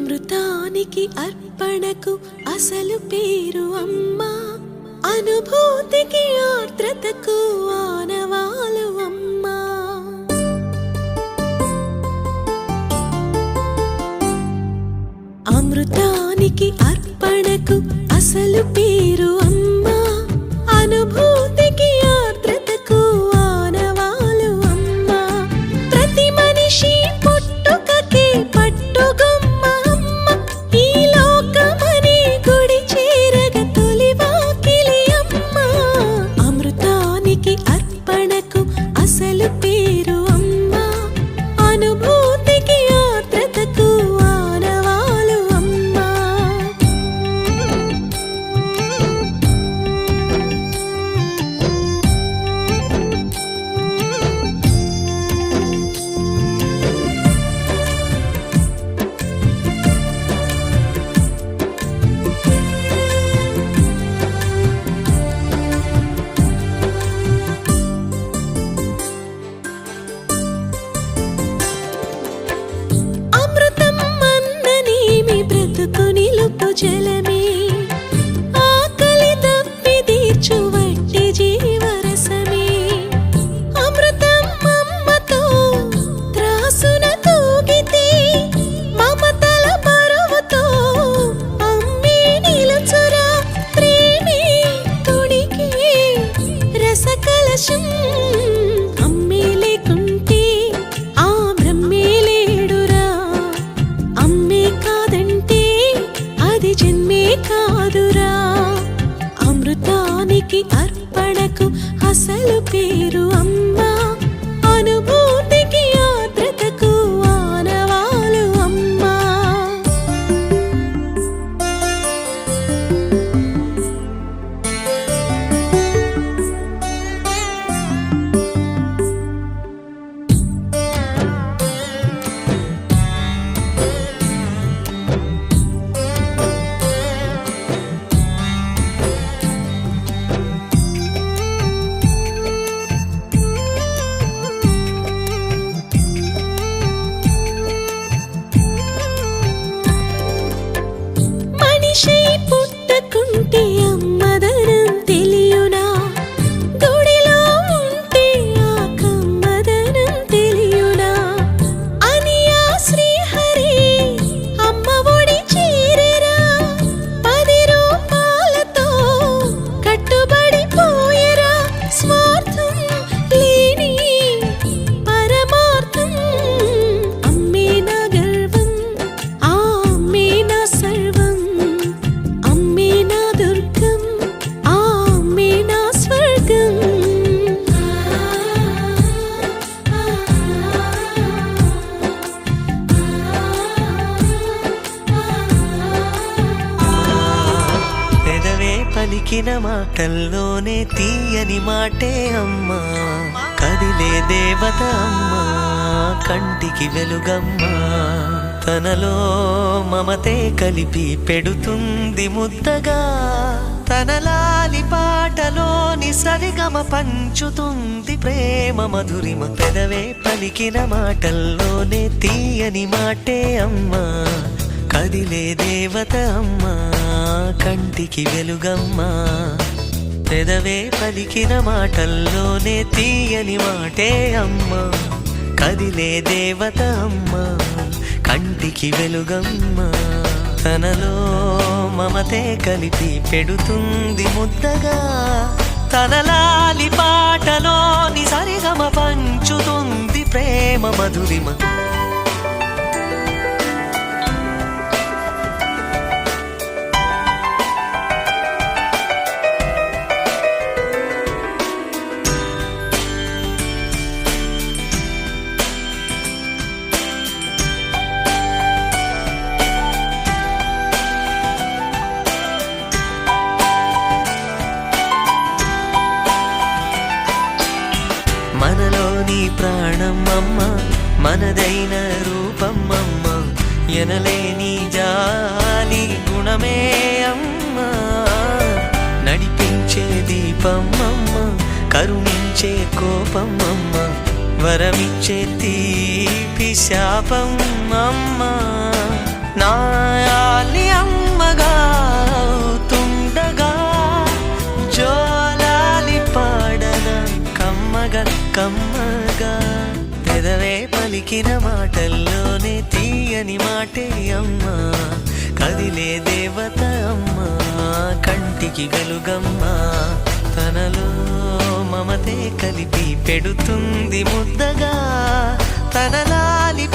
అమృతానికి అర్పణకు అసలు పేరు అమ్మా, అనుభూతికి ఆర్ద్రతకు ఆనవాలు అమ్మా. అమృతానికి అర్పణకు అసలు పేరు అమ్మా, అనుభూతికి ఆర్ద్రతకు ఆనవాలు అమ్మా. ప్రతి మనిషి పుట్టుకకి పట్టుగొమ్మ అమ్మ, ఈ లోకమనే గుడి చేరగ తొలి వాకిలి అమ్మ. అమృతానికి అర్పణకు అసలు పేరు అమ్మా, అనుభూతికి ఆర్ద్రతకు ఆనవాలు అమ్మా. అమృతం అన్ననేమి బ్రతుకు నిలుపు జలమే, ఆకలి దప్పి తీర్చు వట్టి జీవరసమే. అమృతం అమ్మతో త్రాసున తూగితే, మమతల బరువుతో అమ్మే నిలుచురా. ప్రేమే తుడికే రసకలశం, అమ్మే లేకుంటే ఆ బ్రహ్మే లేడురా. అమ్మే కాదంటే అది జన్మే కాదురా. అమృతానికి అర్పణకు అసలు పేరు అమ్మా, అనుభూతికి ఆర్ద్రతకు ఆనవాలు అమ్మా. మనిషి పుట్టకుంటే అమ్మదనం తెలియునా, గుడిలో ఉంటే ఆ కమ్మదనం తెలియునా అని ఆ శ్రీహరి అమ్మ ఒడి చేరెరా. 10 రూపాయలతో కట్టుబడిపోయెరా. స్వార్థం లేని పరమార్థం, అమ్మే నా గర్వం, ఆ అమ్మే నా సర్వం. అమ్మే నా దుర్గం, ఆ అమ్మే నా స్వర్గం. పెదవే పలికిన మాటల్లోనే తీయని మాటే అమ్మా, కదిలే దేవత అమ్మా, కంటికి వెలుగమ్మా. తనలో మమతే కలిపి పెడుతుంది ముద్దగా, తన లాలి పాటలోని సరిగమ పంచుతుంది ప్రేమ మధురిమ. పెదవే పలికిన మాటల్లోనే తీయని మాటే అమ్మా, కదిలే దేవత అమ్మా, కంటికి వెలుగమ్మా. పెదవే పలికిన మాటల్లోనే తీయని మాటే అమ్మా, కదిలే దేవత అమ్మా, కంటికి వెలుగమ్మా. తనలో మమతే కలిపి పెడుతుంది ముద్దగా, తన లాలి పాటలోని సరిగమ పంచుతుంది ప్రేమ మధురిమ. మనలోని ప్రాణం అమ్మ, మనదైన రూపం అమ్మ, ఎనలేని జాలి గుణమే అమ్మ. నడిపించే దీపం అమ్మ, కరుణించే కోపం అమ్మ, వరమిచ్చే తీపి శాపం అమ్మ. నా పలికిన మాటల్లోనే తీయని మాటే అమ్మా, కదిలే దేవత అమ్మా, కంటికి గలుగమ్మా, తనలో మమతే కలిపి పెడుతుంది ముద్దగా, తన లాలి